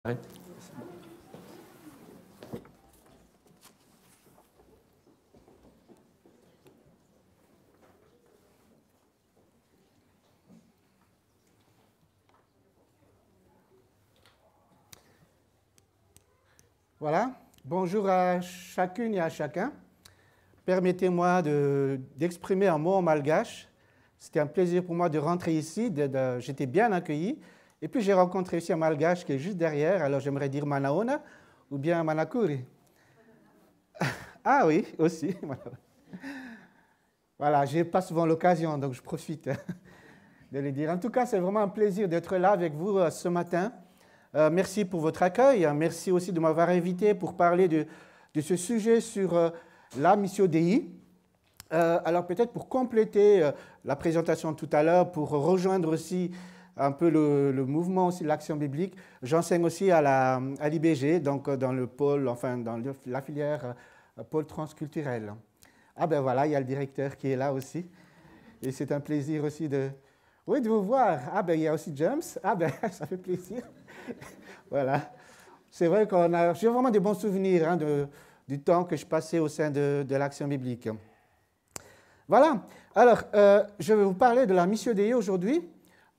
Ouais. Voilà, bonjour à chacune et à chacun. Permettez-moi d'exprimer un mot en malgache. C'était un plaisir pour moi de rentrer ici, j'étais bien accueilli. Et puis j'ai rencontré ici un malgache qui est juste derrière, alors j'aimerais dire Manaona ou bien Manakuri. Ah oui, aussi. Voilà, je n'ai pas souvent l'occasion, donc je profite de le dire. En tout cas, c'est vraiment un plaisir d'être là avec vous ce matin. Merci pour votre accueil. Merci aussi de m'avoir invité pour parler de ce sujet sur la Missio Dei. Alors peut-être pour compléter la présentation de tout à l'heure, pour rejoindre aussi un peu le mouvement aussi de l'action biblique, j'enseigne aussi à l'IBG, donc dans le pôle, enfin dans la filière pôle transculturel. Ah ben voilà, il y a le directeur qui est là aussi. Et c'est un plaisir aussi de vous voir. Ah ben il y a aussi James. Ah ben ça fait plaisir. Voilà. C'est vrai j'ai vraiment des bons souvenirs du temps que je passais au sein de l'action biblique. Voilà. Alors, je vais vous parler de la Missio Dei aujourd'hui.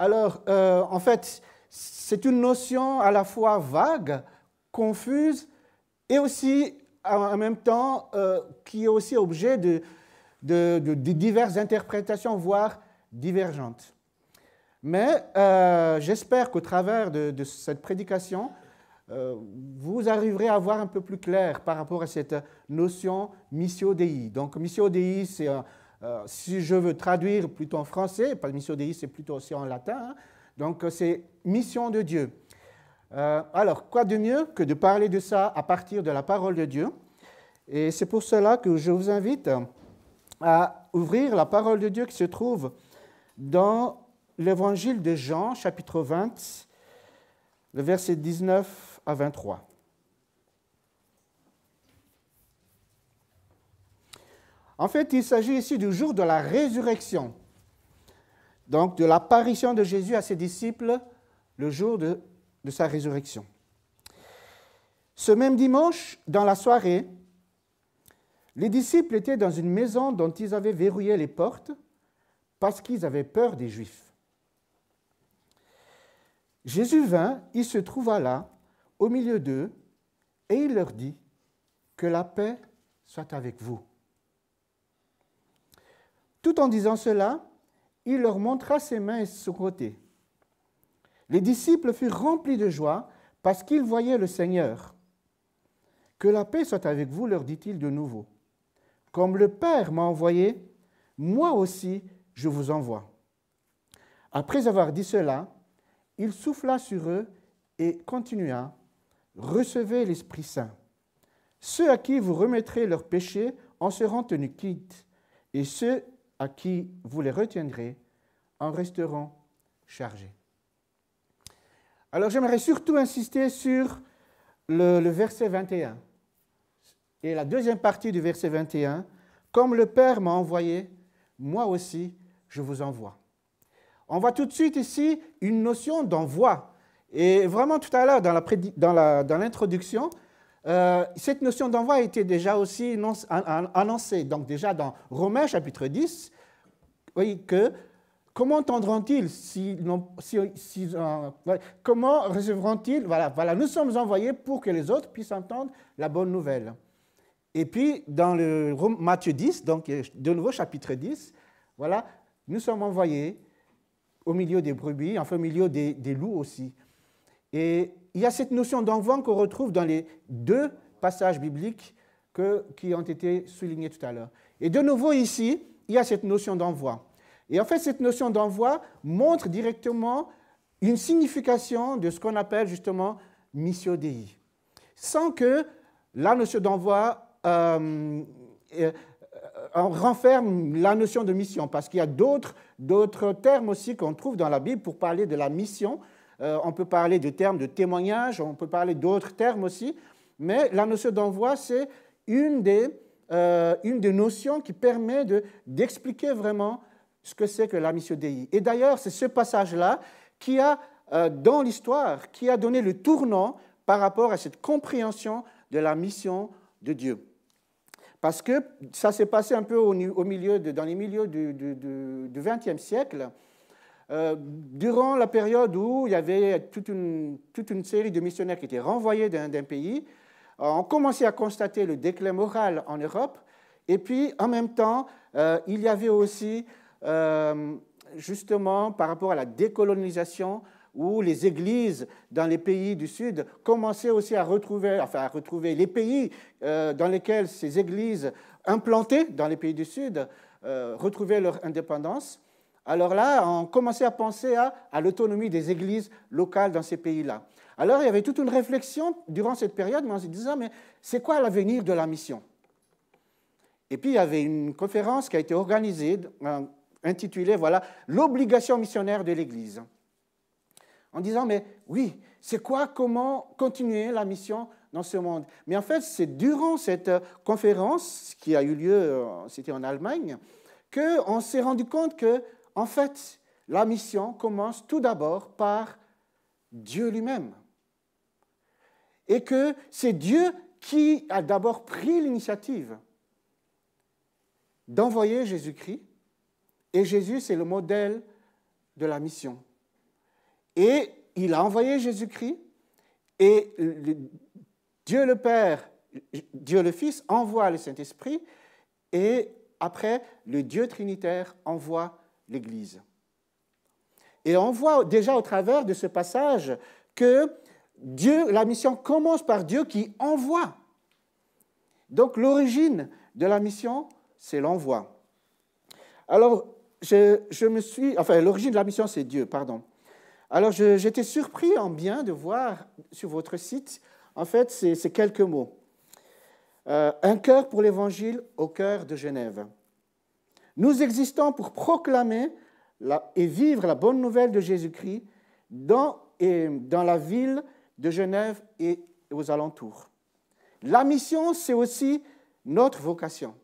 Alors, en fait, c'est une notion à la fois vague, confuse, et aussi, en même temps, qui est aussi objet de diverses interprétations, voire divergentes. Mais j'espère qu'au travers de cette prédication, vous arriverez à voir un peu plus clair par rapport à cette notion Missio Dei. Donc, Missio Dei, c'est, si je veux traduire plutôt en français, pas Missio Dei, c'est plutôt aussi en latin, hein, donc c'est mission de Dieu. Alors, quoi de mieux que de parler de ça à partir de la parole de Dieu? Et c'est pour cela que je vous invite à ouvrir la parole de Dieu qui se trouve dans l'Évangile de Jean, chapitre 20, le verset 19 à 23. En fait, il s'agit ici du jour de la résurrection, donc de l'apparition de Jésus à ses disciples le jour de sa résurrection. Ce même dimanche, dans la soirée, les disciples étaient dans une maison dont ils avaient verrouillé les portes parce qu'ils avaient peur des Juifs. Jésus vint, il se trouva là, au milieu d'eux, et il leur dit « Que la paix soit avec vous ». Tout en disant cela, il leur montra ses mains et son côté. Les disciples furent remplis de joie parce qu'ils voyaient le Seigneur. « Que la paix soit avec vous », leur dit-il de nouveau. « Comme le Père m'a envoyé, moi aussi je vous envoie. » Après avoir dit cela, il souffla sur eux et continua, « Recevez l'Esprit Saint. Ceux à qui vous remettrez leurs péchés en seront tenus quittes, et ceux à qui vous les retiendrez en resteront chargés. » Alors j'aimerais surtout insister sur le verset 21 et la deuxième partie du verset 21. « Comme le Père m'a envoyé, moi aussi je vous envoie. » On voit tout de suite ici une notion d'envoi. Et vraiment tout à l'heure, dans l'introduction, cette notion d'envoi a été déjà aussi annoncée. Donc déjà dans Romains chapitre 10, oui, que comment entendront-ils comment recevront-ils voilà, nous sommes envoyés pour que les autres puissent entendre la bonne nouvelle. Et puis dans Matthieu 10, donc de nouveau chapitre 10, voilà, nous sommes envoyés au milieu des brebis, enfin au milieu des loups aussi. Et il y a cette notion d'envoi qu'on retrouve dans les deux passages bibliques qui ont été soulignés tout à l'heure. Et de nouveau ici, il y a cette notion d'envoi. Et en fait, cette notion d'envoi montre directement une signification de ce qu'on appelle justement Missio Dei. Sans que la notion d'envoi renferme la notion de mission, parce qu'il y a d'autres termes aussi qu'on trouve dans la Bible pour parler de la mission. On peut parler de termes de témoignage, on peut parler d'autres termes aussi, mais la notion d'envoi, c'est une des notions qui permet d'expliquer vraiment ce que c'est que la Missio Dei. Et d'ailleurs, c'est ce passage-là qui a, dans l'histoire, qui a donné le tournant par rapport à cette compréhension de la mission de Dieu. Parce que ça s'est passé un peu dans les milieux du XXe siècle, durant la période où il y avait toute une série de missionnaires qui étaient renvoyés d'un pays. On commençait à constater le déclin moral en Europe, et puis en même temps, il y avait aussi, justement, par rapport à la décolonisation, où les églises dans les pays du Sud commençaient aussi à retrouver les pays dans lesquels ces églises implantées dans les pays du Sud retrouvaient leur indépendance. Alors là, on commençait à penser à l'autonomie des églises locales dans ces pays-là. Alors il y avait toute une réflexion durant cette période, mais en se disant, mais c'est quoi l'avenir de la mission? Et puis il y avait une conférence qui a été organisée, intitulée, voilà, l'obligation missionnaire de l'Église. En disant, mais oui, c'est quoi, comment continuer la mission dans ce monde? Mais en fait, c'est durant cette conférence qui a eu lieu, c'était en Allemagne, qu'on s'est rendu compte que, en fait, la mission commence tout d'abord par Dieu lui-même. Et que c'est Dieu qui a d'abord pris l'initiative d'envoyer Jésus-Christ, et Jésus, c'est le modèle de la mission. Et il a envoyé Jésus-Christ, et Dieu le Père, Dieu le Fils envoie le Saint-Esprit, et après, le Dieu trinitaire envoie l'Église. Et on voit déjà au travers de ce passage que la mission commence par Dieu qui envoie. Donc l'origine de la mission, c'est l'envoi. Alors, l'origine de la mission, c'est Dieu, pardon. Alors, j'étais surpris en bien de voir sur votre site, en fait, c'est quelques mots. Un cœur pour l'Évangile au cœur de Genève. Nous existons pour proclamer et vivre la bonne nouvelle de Jésus-Christ dans la ville de Genève et aux alentours. La mission, c'est aussi notre vocation.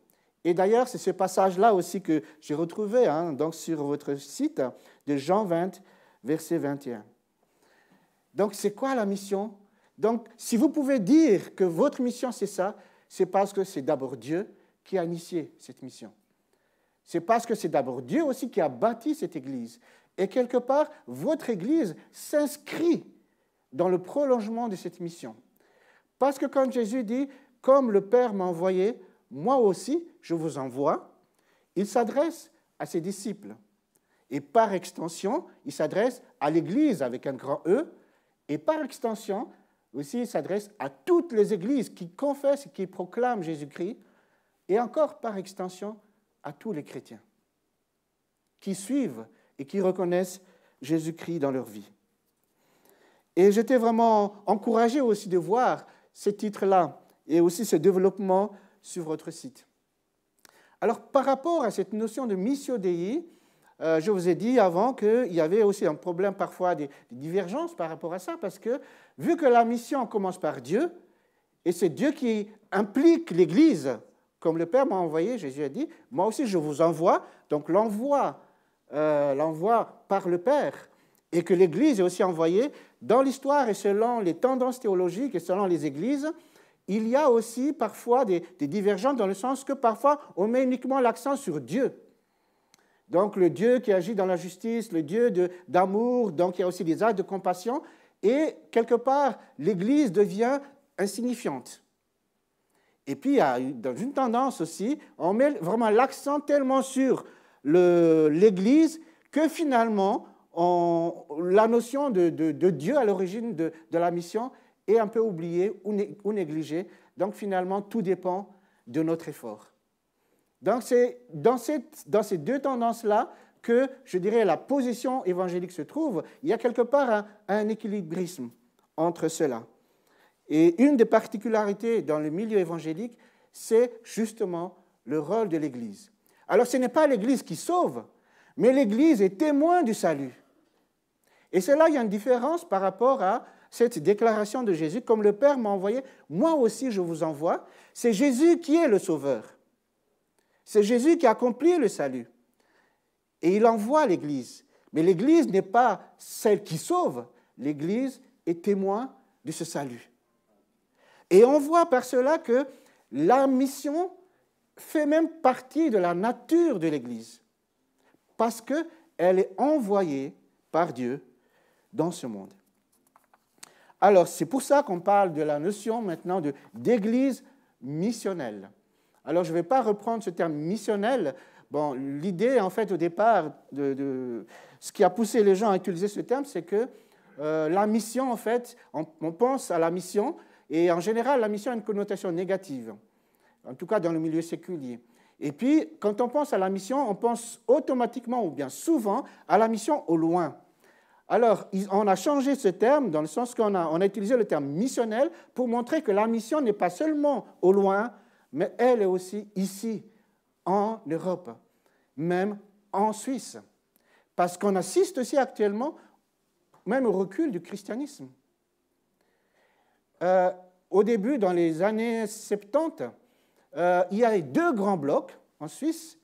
Et d'ailleurs, c'est ce passage-là aussi que j'ai retrouvé donc sur votre site de Jean 20, verset 21. Donc, c'est quoi la mission? Donc, si vous pouvez dire que votre mission, c'est ça, c'est parce que c'est d'abord Dieu qui a initié cette mission. C'est parce que c'est d'abord Dieu aussi qui a bâti cette Église. Et quelque part, votre Église s'inscrit dans le prolongement de cette mission. Parce que quand Jésus dit « Comme le Père m'a envoyé, moi aussi, je vous envoie », il s'adresse à ses disciples. Et par extension, il s'adresse à l'Église avec un grand E. Et par extension, aussi, il s'adresse à toutes les églises qui confessent et qui proclament Jésus-Christ. Et encore par extension, à tous les chrétiens qui suivent et qui reconnaissent Jésus-Christ dans leur vie. Et j'étais vraiment encouragé aussi de voir ces titres-là et aussi ce développement sur votre site. Alors, par rapport à cette notion de missio Dei, je vous ai dit avant qu'il y avait aussi un problème, parfois des divergences par rapport à ça, parce que vu que la mission commence par Dieu, et c'est Dieu qui implique l'Église, comme le Père m'a envoyé, Jésus a dit, moi aussi je vous envoie, donc l'envoi par le Père, et que l'Église est aussi envoyée, dans l'histoire et selon les tendances théologiques et selon les Églises, il y a aussi parfois des divergences dans le sens que parfois on met uniquement l'accent sur Dieu. Donc le Dieu qui agit dans la justice, le Dieu d'amour, donc il y a aussi des actes de compassion, et quelque part l'Église devient insignifiante. Et puis, dans une tendance aussi, on met vraiment l'accent tellement sur l'Église que finalement, la notion de Dieu à l'origine de la mission est un peu oubliée ou négligée. Donc finalement, tout dépend de notre effort. Donc c'est dans ces deux tendances-là que, je dirais, la position évangélique se trouve. Il y a quelque part un équilibrisme entre cela. Et une des particularités dans le milieu évangélique, c'est justement le rôle de l'Église. Alors ce n'est pas l'Église qui sauve, mais l'Église est témoin du salut. Et c'est là il y a une différence par rapport à cette déclaration de Jésus, comme le Père m'a envoyé, moi aussi je vous envoie. C'est Jésus qui est le sauveur. C'est Jésus qui accomplit le salut. Et il envoie l'Église. Mais l'Église n'est pas celle qui sauve, l'Église est témoin de ce salut. Et on voit par cela que la mission fait même partie de la nature de l'Église, parce qu'elle est envoyée par Dieu dans ce monde. Alors, c'est pour ça qu'on parle de la notion maintenant d'église missionnelle. Alors, je ne vais pas reprendre ce terme missionnel. Bon, l'idée, en fait, au départ, ce qui a poussé les gens à utiliser ce terme, c'est que la mission, en fait, on pense à la mission, et en général, la mission a une connotation négative, en tout cas dans le milieu séculier. Et puis, quand on pense à la mission, on pense automatiquement, ou bien souvent, à la mission au loin. Alors, on a changé ce terme dans le sens qu'on a utilisé le terme missionnel pour montrer que la mission n'est pas seulement au loin, mais elle est aussi ici, en Europe, même en Suisse. Parce qu'on assiste aussi actuellement même au recul du christianisme. Au début, dans les années 70, il y avait 2 grands blocs en Suisse.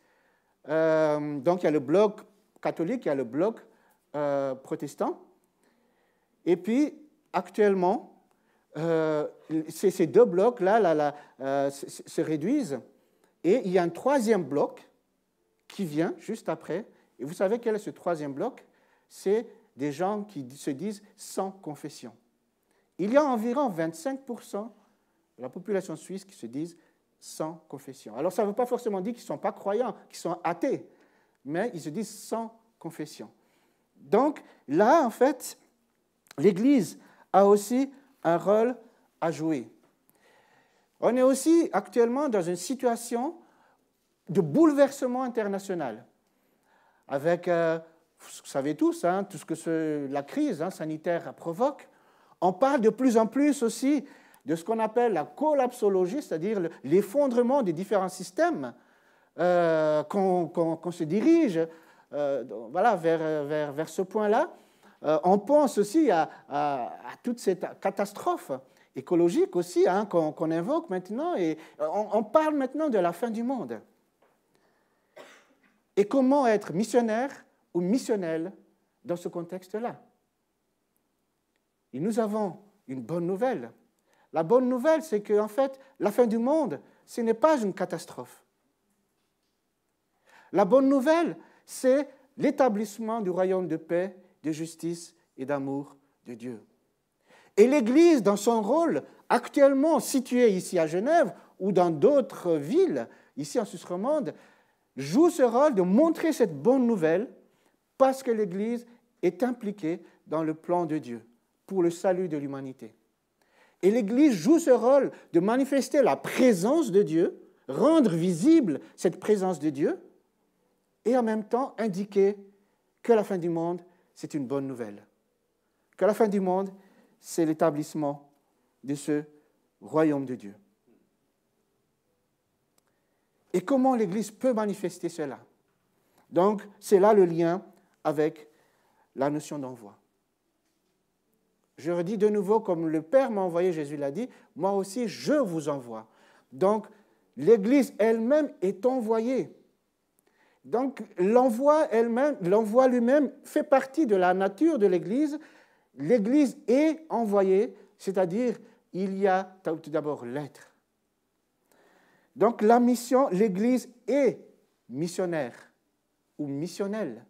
Donc, il y a le bloc catholique, il y a le bloc protestant. Et puis, actuellement, ces 2 blocs-là se réduisent. Et il y a un 3e bloc qui vient juste après. Et vous savez quel est ce 3e bloc? C'est des gens qui se disent sans confession. Il y a environ 25% de la population suisse qui se disent sans confession. Alors, ça ne veut pas forcément dire qu'ils ne sont pas croyants, qu'ils sont athées, mais ils se disent sans confession. Donc, là, en fait, l'Église a aussi un rôle à jouer. On est aussi actuellement dans une situation de bouleversement international, avec, vous savez tous, tout ce que la crise sanitaire provoque. On parle de plus en plus aussi de ce qu'on appelle la collapsologie, c'est-à-dire l'effondrement des différents systèmes, qu'on se dirige voilà, vers ce point-là. On pense aussi à toute cette catastrophe écologique aussi qu'on invoque maintenant, et on parle maintenant de la fin du monde. Et comment être missionnaire ou missionnel dans ce contexte-là? Et nous avons une bonne nouvelle. La bonne nouvelle, c'est qu'en fait, la fin du monde, ce n'est pas une catastrophe. La bonne nouvelle, c'est l'établissement du royaume de paix, de justice et d'amour de Dieu. Et l'Église, dans son rôle actuellement situé ici à Genève ou dans d'autres villes, ici en Suisse romande, joue ce rôle de montrer cette bonne nouvelle parce que l'Église est impliquée dans le plan de Dieu pour le salut de l'humanité. Et l'Église joue ce rôle de manifester la présence de Dieu, rendre visible cette présence de Dieu, et en même temps indiquer que la fin du monde, c'est une bonne nouvelle. Que la fin du monde, c'est l'établissement de ce royaume de Dieu. Et comment l'Église peut manifester cela? Donc, c'est là le lien avec la notion d'envoi. Je redis de nouveau, comme le Père m'a envoyé, Jésus l'a dit, moi aussi, je vous envoie. Donc, l'Église elle-même est envoyée. Donc, l'envoi lui-même fait partie de la nature de l'Église. L'Église est envoyée, c'est-à-dire, il y a tout d'abord l'être. Donc, la mission, l'Église est missionnaire ou missionnelle.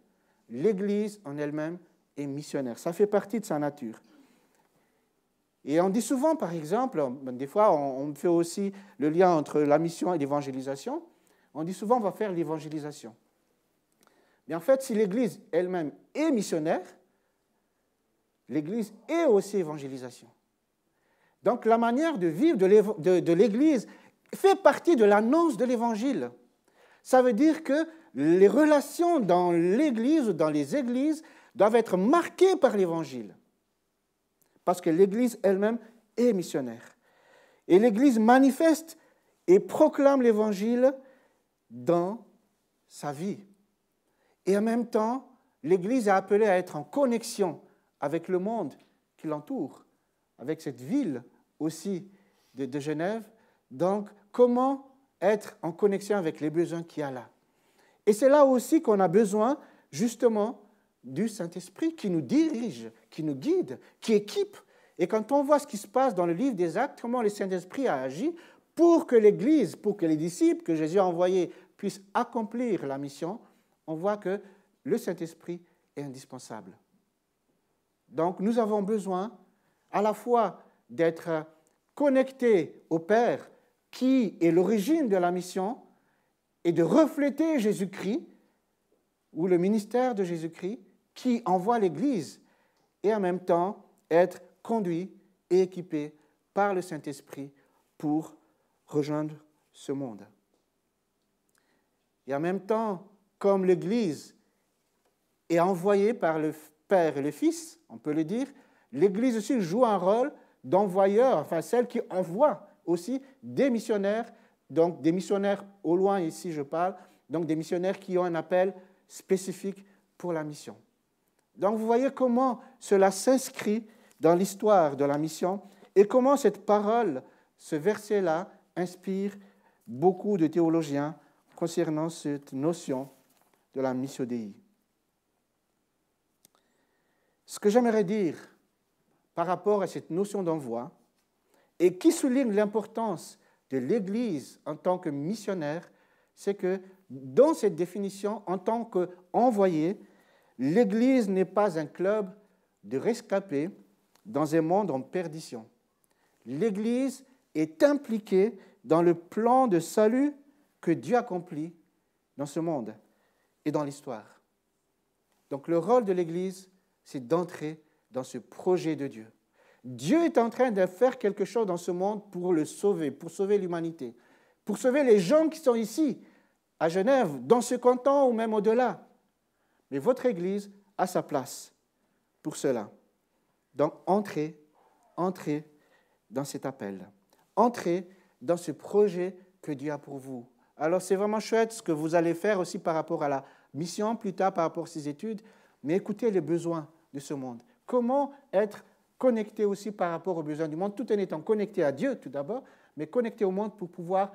L'Église en elle-même est missionnaire. Ça fait partie de sa nature. Et on dit souvent, par exemple, des fois on fait aussi le lien entre la mission et l'évangélisation, on dit souvent on va faire l'évangélisation. Mais en fait, si l'Église elle-même est missionnaire, l'Église est aussi évangélisation. Donc la manière de vivre de l'Église fait partie de l'annonce de l'Évangile. Ça veut dire que les relations dans l'Église ou dans les églises doivent être marquées par l'Évangile. Parce que l'Église elle-même est missionnaire. Et l'Église manifeste et proclame l'Évangile dans sa vie. Et en même temps, l'Église est appelée à être en connexion avec le monde qui l'entoure, avec cette ville aussi de Genève. Donc, comment être en connexion avec les besoins qu'il y a là? Et c'est là aussi qu'on a besoin, justement, du Saint-Esprit qui nous dirige, qui nous guide, qui équipe Et quand on voit ce qui se passe dans le livre des Actes, comment le Saint-Esprit a agi pour que l'Église, pour que les disciples que Jésus a envoyés puissent accomplir la mission, on voit que le Saint-Esprit est indispensable. Donc nous avons besoin à la fois d'être connectés au Père, qui est l'origine de la mission, et de refléter Jésus-Christ, ou le ministère de Jésus-Christ, qui envoie l'Église, et en même temps être conduit et équipé par le Saint-Esprit pour rejoindre ce monde. Et en même temps, comme l'Église est envoyée par le Père et le Fils, on peut le dire, l'Église aussi joue un rôle d'envoyeur, enfin celle qui envoie aussi des missionnaires, donc des missionnaires au loin ici je parle, donc des missionnaires qui ont un appel spécifique pour la mission. Donc vous voyez comment cela s'inscrit dans l'histoire de la mission et comment cette parole, ce verset-là, inspire beaucoup de théologiens concernant cette notion de la missio Dei. Ce que j'aimerais dire par rapport à cette notion d'envoi, et qui souligne l'importance de l'Église en tant que missionnaire, c'est que dans cette définition, en tant qu'envoyé, l'Église n'est pas un club de rescapés dans un monde en perdition. L'Église est impliquée dans le plan de salut que Dieu accomplit dans ce monde et dans l'histoire. Donc le rôle de l'Église, c'est d'entrer dans ce projet de Dieu. Dieu est en train de faire quelque chose dans ce monde pour le sauver, pour sauver l'humanité, pour sauver les gens qui sont ici, à Genève, dans ce canton ou même au-delà. Mais votre Église a sa place pour cela. Donc entrez dans cet appel. Entrez dans ce projet que Dieu a pour vous. Alors c'est vraiment chouette ce que vous allez faire aussi par rapport à la mission, plus tard par rapport à ces études, mais écoutez les besoins de ce monde. Comment être connecté aussi par rapport aux besoins du monde, tout en étant connecté à Dieu tout d'abord, mais connecté au monde pour pouvoir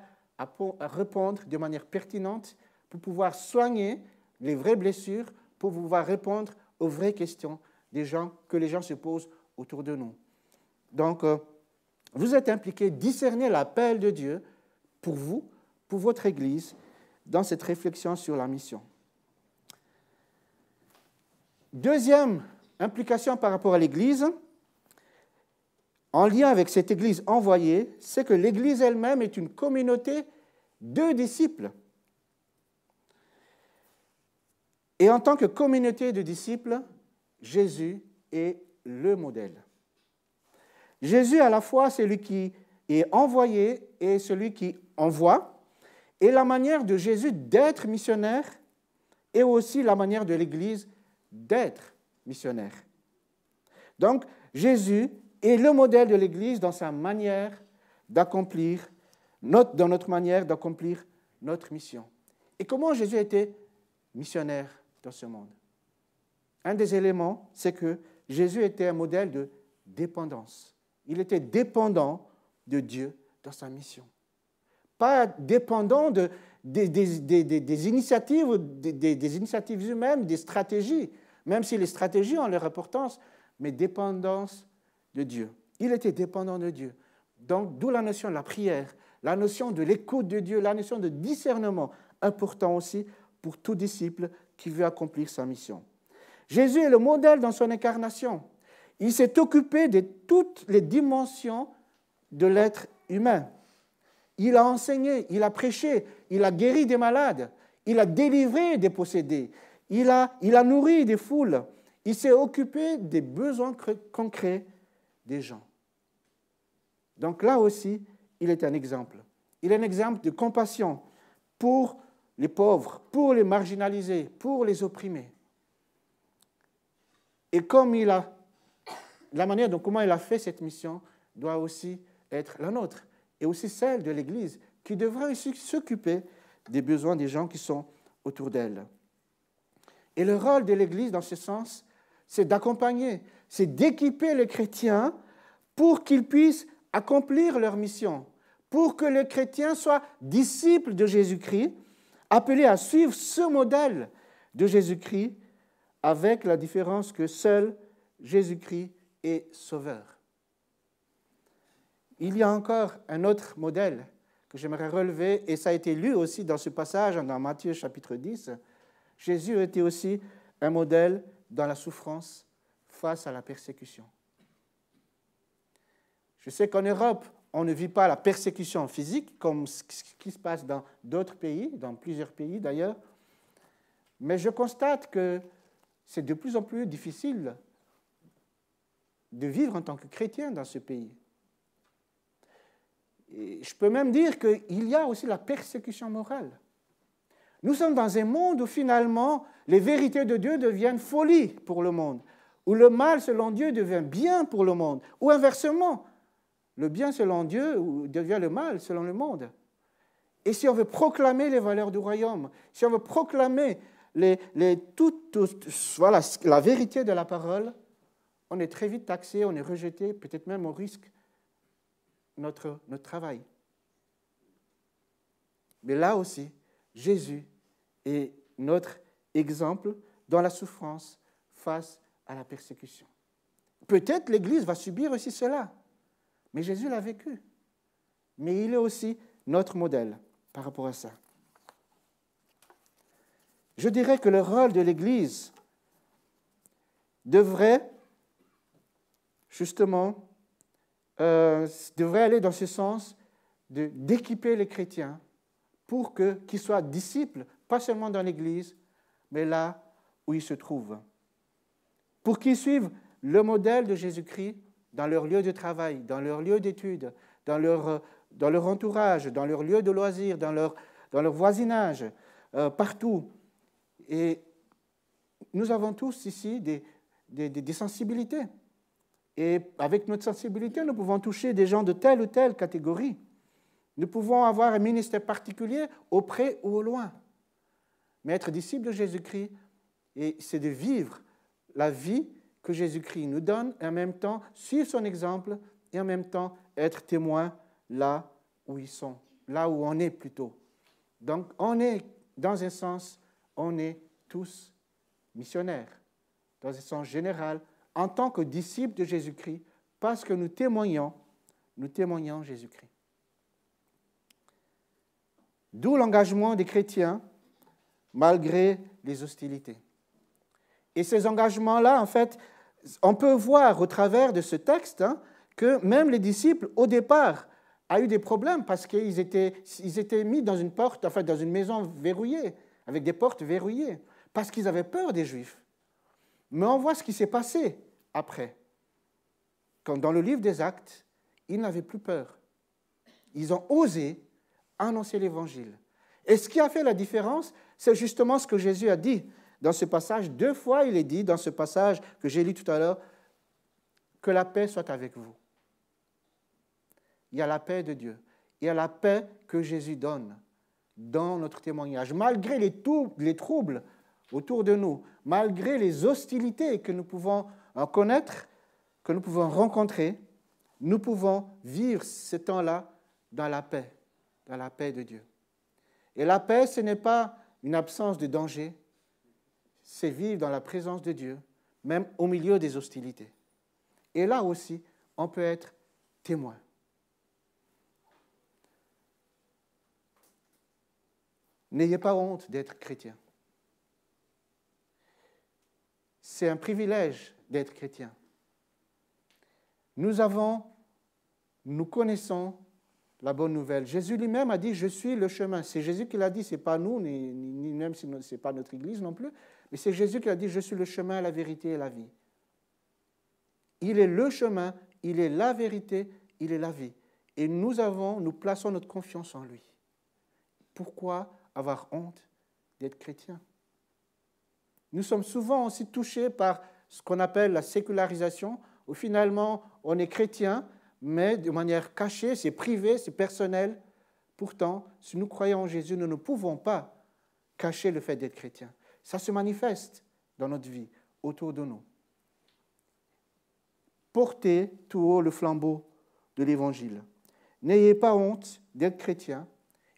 répondre de manière pertinente, pour pouvoir soigner les vraies blessures, pour pouvoir répondre aux vraies questions des gens, que les gens se posent autour de nous. Donc, vous êtes impliqués, discernez l'appel de Dieu pour vous, pour votre Église, dans cette réflexion sur la mission. Deuxième implication par rapport à l'Église, en lien avec cette Église envoyée, c'est que l'Église elle-même est une communauté de disciples. Et en tant que communauté de disciples, Jésus est le modèle. Jésus, à la fois, c'est celui qui est envoyé et celui qui envoie. Et la manière de Jésus d'être missionnaire est aussi la manière de l'Église d'être missionnaire. Donc, Jésus est le modèle de l'Église dans sa manière d'accomplir, dans notre manière d'accomplir notre mission. Et comment Jésus était missionnaire dans ce monde? Un des éléments, c'est que Jésus était un modèle de dépendance. Il était dépendant de Dieu dans sa mission. Pas dépendant des initiatives, des initiatives humaines, des stratégies, même si les stratégies ont leur importance, mais dépendance de Dieu. Il était dépendant de Dieu. Donc, d'où la notion de la prière, la notion de l'écoute de Dieu, la notion de discernement, important aussi pour tout disciple qui veut accomplir sa mission. Jésus est le modèle dans son incarnation. Il s'est occupé de toutes les dimensions de l'être humain. Il a enseigné, il a prêché, il a guéri des malades, il a délivré des possédés, il a nourri des foules, il s'est occupé des besoins concrets des gens. Donc là aussi, il est un exemple. Il est un exemple de compassion pour les pauvres, pour les marginalisés, pour les opprimés. Et comme la manière dont comment il a fait cette mission doit aussi être la nôtre, et aussi celle de l'Église, qui devrait aussi s'occuper des besoins des gens qui sont autour d'elle. Et le rôle de l'Église, dans ce sens, c'est d'accompagner, c'est d'équiper les chrétiens pour qu'ils puissent accomplir leur mission, pour que les chrétiens soient disciples de Jésus-Christ, appelés à suivre ce modèle de Jésus-Christ, avec la différence que seul Jésus-Christ est sauveur. il y a encore un autre modèle que j'aimerais relever, et ça a été lu aussi dans ce passage, dans Matthieu chapitre 10. Jésus était aussi un modèle dans la souffrance face à la persécution. Je sais qu'en Europe, on ne vit pas la persécution physique comme ce qui se passe dans d'autres pays, dans plusieurs pays d'ailleurs, mais je constate que c'est de plus en plus difficile de vivre en tant que chrétien dans ce pays. Et je peux même dire qu'il y a aussi la persécution morale. Nous sommes dans un monde où finalement les vérités de Dieu deviennent folie pour le monde, où le mal selon Dieu devient bien pour le monde, ou inversement, le bien selon Dieu devient le mal selon le monde. Et si on veut proclamer les valeurs du royaume, si on veut proclamer voilà, la vérité de la parole, on est très vite taxé, on est rejeté, peut-être même on risque notre travail. Mais là aussi, Jésus est notre exemple dans la souffrance face à la persécution. Peut-être l'Église va subir aussi cela, mais Jésus l'a vécu. Mais il est aussi notre modèle par rapport à ça. Je dirais que le rôle de l'Église devrait justement devrait aller dans ce sens d'équiper les chrétiens pour qu'ils soient disciples, pas seulement dans l'Église, mais là où ils se trouvent. Pour qu'ils suivent le modèle de Jésus-Christ dans leur lieu de travail, dans leur lieu d'études, dans leur entourage, dans leur lieu de loisirs, dans leur voisinage, partout. Et nous avons tous ici des sensibilités. Et avec notre sensibilité, nous pouvons toucher des gens de telle ou telle catégorie. Nous pouvons avoir un ministère particulier auprès ou au loin. Mais être disciple de Jésus-Christ, c'est de vivre la vie que Jésus-Christ nous donne, et en même temps suivre son exemple, et en même temps être témoin là où ils sont, là où on est plutôt. Donc on est, dans un sens, on est tous missionnaires, dans un sens général, en tant que disciples de Jésus-Christ, parce que nous témoignons Jésus-Christ. D'où l'engagement des chrétiens, malgré les hostilités. Et ces engagements-là, en fait, on peut voir au travers de ce texte que même les disciples, au départ, ont eu des problèmes parce qu'ils étaient mis dans une porte, enfin dans une maison verrouillée, avec des portes verrouillées, parce qu'ils avaient peur des Juifs. Mais on voit ce qui s'est passé après. Quand dans le livre des Actes, ils n'avaient plus peur. Ils ont osé annoncer l'Évangile. Et ce qui a fait la différence, c'est justement ce que Jésus a dit dans ce passage. 2 fois, il est dit dans ce passage que j'ai lu tout à l'heure, que la paix soit avec vous. Il y a la paix de Dieu. Il y a la paix que Jésus donne dans notre témoignage. Malgré les troubles autour de nous, malgré les hostilités que nous pouvons connaître, que nous pouvons rencontrer, nous pouvons vivre ce temps-là dans la paix de Dieu. Et la paix, ce n'est pas une absence de danger, c'est vivre dans la présence de Dieu, même au milieu des hostilités. Et là aussi, on peut être témoin. N'ayez pas honte d'être chrétien. C'est un privilège d'être chrétien. Nous connaissons la bonne nouvelle. Jésus lui-même a dit « Je suis le chemin ». C'est Jésus qui l'a dit, ce n'est pas nous, ni même si ce n'est pas notre Église non plus, mais c'est Jésus qui a dit « Je suis le chemin, la vérité et la vie ». Il est le chemin, il est la vérité, il est la vie. Et nous plaçons notre confiance en lui. Pourquoi avoir honte d'être chrétien? Nous sommes souvent aussi touchés par ce qu'on appelle la sécularisation, où finalement on est chrétien, mais de manière cachée, c'est privé, c'est personnel. Pourtant, si nous croyons en Jésus, nous ne pouvons pas cacher le fait d'être chrétien. Ça se manifeste dans notre vie, autour de nous. Portez tout haut le flambeau de l'Évangile. N'ayez pas honte d'être chrétien,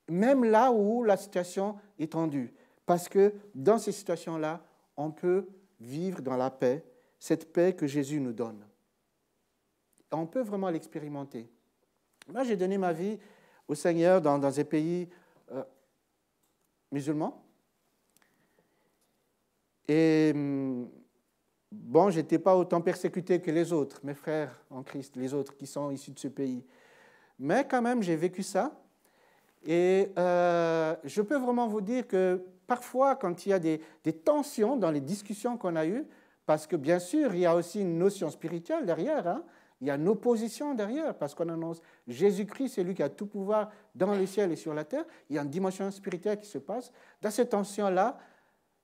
même là où la situation est tendue, parce que dans ces situations-là, on peut vivre dans la paix, cette paix que Jésus nous donne. On peut vraiment l'expérimenter. Moi, j'ai donné ma vie au Seigneur dans un pays musulman. Et bon, je n'étais pas autant persécuté que les autres, mes frères en Christ, les autres qui sont issus de ce pays. Mais quand même, j'ai vécu ça. Et je peux vraiment vous dire que parfois, quand il y a des tensions dans les discussions qu'on a eues, parce que bien sûr, il y a aussi une notion spirituelle derrière, hein, il y a une opposition derrière, parce qu'on annonce Jésus-Christ, c'est lui qui a tout pouvoir dans le ciel et sur la terre. Il y a une dimension spirituelle qui se passe. Dans ces tensions-là,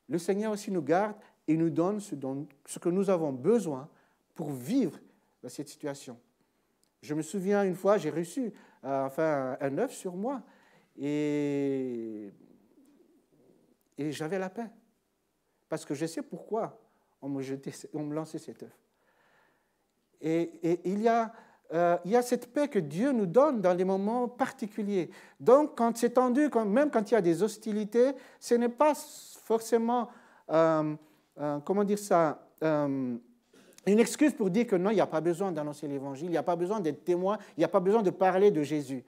le Seigneur aussi nous garde et nous donne ce que nous avons besoin pour vivre dans cette situation. Je me souviens une fois, j'ai reçu un œuf sur moi et j'avais la paix. Parce que je sais pourquoi on me lançait cet œuf. Et il y a cette paix que Dieu nous donne dans les moments particuliers. Donc, quand c'est tendu, même quand il y a des hostilités, ce n'est pas forcément, comment dire ça, une excuse pour dire que non, il n'y a pas besoin d'annoncer l'Évangile, il n'y a pas besoin d'être témoin, il n'y a pas besoin de parler de Jésus.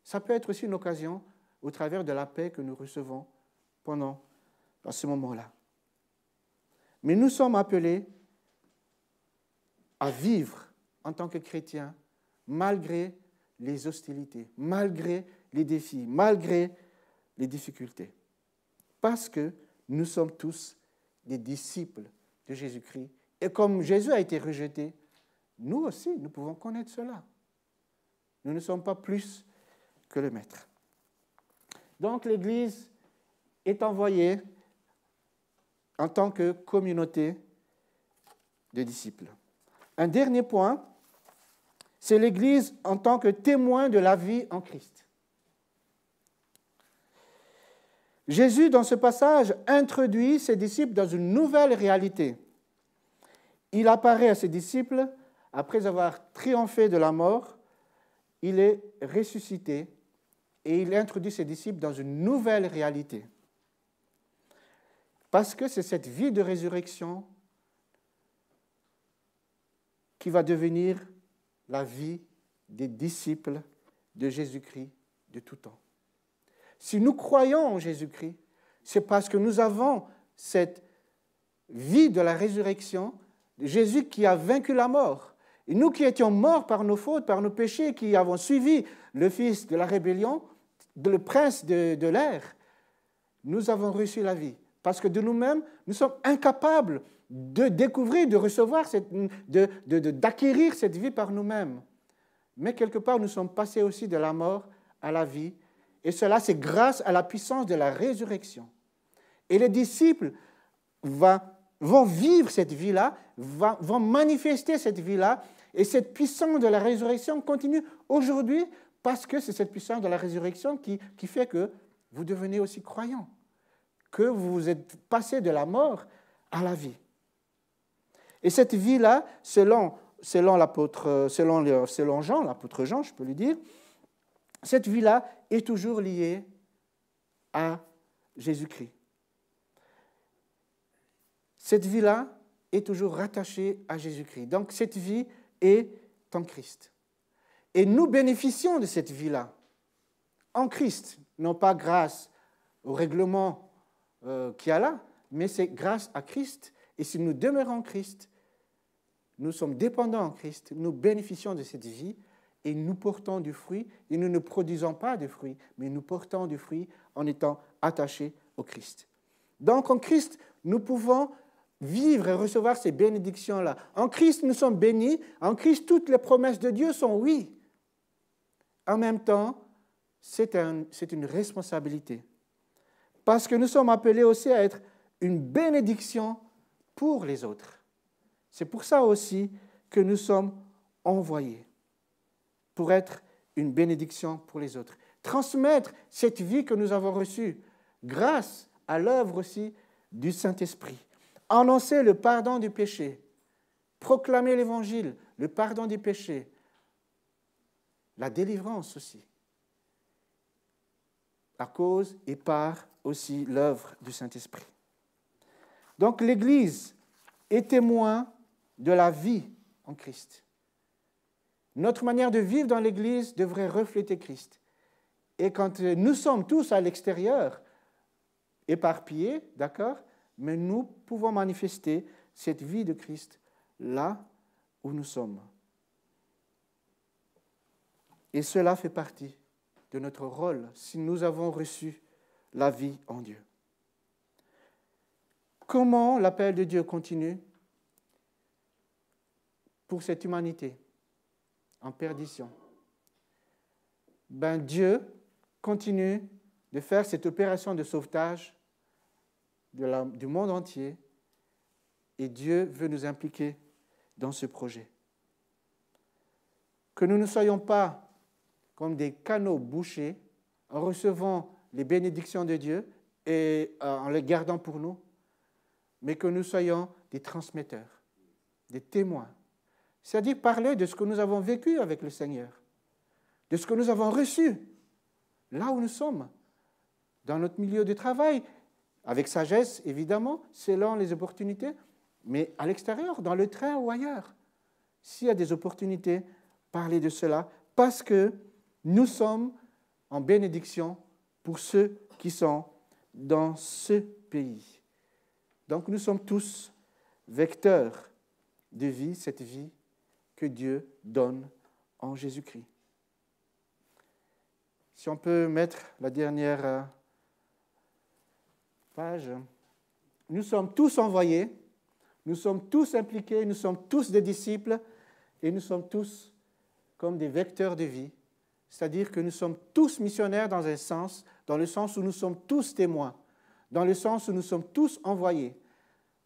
Ça peut être aussi une occasion au travers de la paix que nous recevons dans ce moment-là. Mais nous sommes appelés à vivre en tant que chrétiens malgré les hostilités, malgré les défis, malgré les difficultés. Parce que nous sommes tous des disciples de Jésus-Christ. Et comme Jésus a été rejeté, nous aussi, nous pouvons connaître cela. Nous ne sommes pas plus que le Maître. Donc l'Église est envoyée en tant que communauté de disciples. Un dernier point, c'est l'Église en tant que témoin de la vie en Christ. Jésus, dans ce passage, introduit ses disciples dans une nouvelle réalité. Il apparaît à ses disciples, après avoir triomphé de la mort, il est ressuscité et il introduit ses disciples dans une nouvelle réalité. Parce que c'est cette vie de résurrection qui va devenir la vie des disciples de Jésus-Christ de tout temps. Si nous croyons en Jésus-Christ, c'est parce que nous avons cette vie de la résurrection, de Jésus qui a vaincu la mort. Et nous qui étions morts par nos fautes, par nos péchés, qui avons suivi le fils de la rébellion, le prince de l'air, nous avons reçu la vie. Parce que de nous-mêmes, nous sommes incapables de découvrir, de recevoir, d'acquérir cette vie par nous-mêmes. Mais quelque part, nous sommes passés aussi de la mort à la vie. Et cela, c'est grâce à la puissance de la résurrection. Et les disciples vont vivre cette vie-là, vont manifester cette vie-là. Et cette puissance de la résurrection continue aujourd'hui parce que c'est cette puissance de la résurrection qui fait que vous devenez aussi croyants, que vous êtes passés de la mort à la vie. Et cette vie-là, selon Jean, l'apôtre Jean, je peux lui dire, cette vie-là est toujours liée à Jésus-Christ. Cette vie-là est toujours rattachée à Jésus-Christ. Donc cette vie est en Christ. Et nous bénéficions de cette vie-là en Christ, non pas grâce au règlement qu'il y a là, mais c'est grâce à Christ. Et si nous demeurons en Christ, nous sommes dépendants en Christ, nous bénéficions de cette vie et nous portons du fruit. Et nous ne produisons pas de fruits, mais nous portons du fruit en étant attachés au Christ. Donc en Christ, nous pouvons vivre et recevoir ces bénédictions-là. En Christ, nous sommes bénis. En Christ, toutes les promesses de Dieu sont oui. En même temps, c'est une responsabilité. Parce que nous sommes appelés aussi à être une bénédiction pour les autres. C'est pour ça aussi que nous sommes envoyés, pour être une bénédiction pour les autres. Transmettre cette vie que nous avons reçue grâce à l'œuvre aussi du Saint-Esprit. Annoncer le pardon du péché, proclamer l'Évangile, le pardon du péché, la délivrance aussi, à cause et par aussi l'œuvre du Saint-Esprit. Donc l'Église est témoin de la vie en Christ. Notre manière de vivre dans l'Église devrait refléter Christ. Et quand nous sommes tous à l'extérieur, éparpillés, d'accord, mais nous pouvons manifester cette vie de Christ là où nous sommes. Et cela fait partie de notre rôle si nous avons reçu la vie en Dieu. Comment l'appel de Dieu continue pour cette humanité en perdition? Dieu continue de faire cette opération de sauvetage du monde entier et Dieu veut nous impliquer dans ce projet. Que nous ne soyons pas comme des canaux bouchés en recevant les bénédictions de Dieu et en les gardant pour nous, mais que nous soyons des transmetteurs, des témoins. C'est-à-dire parler de ce que nous avons vécu avec le Seigneur, de ce que nous avons reçu, là où nous sommes, dans notre milieu de travail, avec sagesse, évidemment, selon les opportunités, mais à l'extérieur, dans le train ou ailleurs. S'il y a des opportunités, parler de cela, parce que nous sommes en bénédiction pour ceux qui sont dans ce pays. Donc nous sommes tous vecteurs de vie, cette vie que Dieu donne en Jésus-Christ. Si on peut mettre la dernière page. Nous sommes tous envoyés, nous sommes tous impliqués, nous sommes tous des disciples et nous sommes tous comme des vecteurs de vie. C'est-à-dire que nous sommes tous missionnaires dans un sens, dans le sens où nous sommes tous témoins, dans le sens où nous sommes tous envoyés.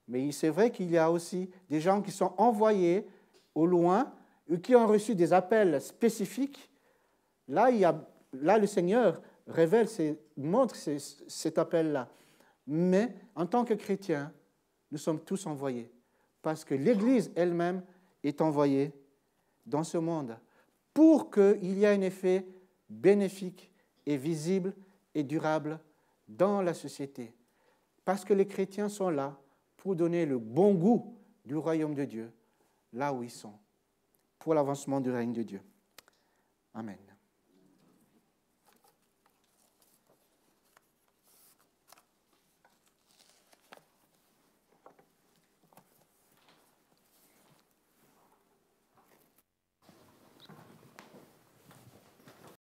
Mais c'est vrai qu'il y a aussi des gens qui sont envoyés au loin ou qui ont reçu des appels spécifiques. Là, le Seigneur révèle, montre cet appel-là. Mais en tant que chrétiens, nous sommes tous envoyés parce que l'Église elle-même est envoyée dans ce monde pour qu'il y ait un effet bénéfique et visible et durable dans la société. Parce que les chrétiens sont là pour donner le bon goût du royaume de Dieu là où ils sont, pour l'avancement du règne de Dieu. Amen.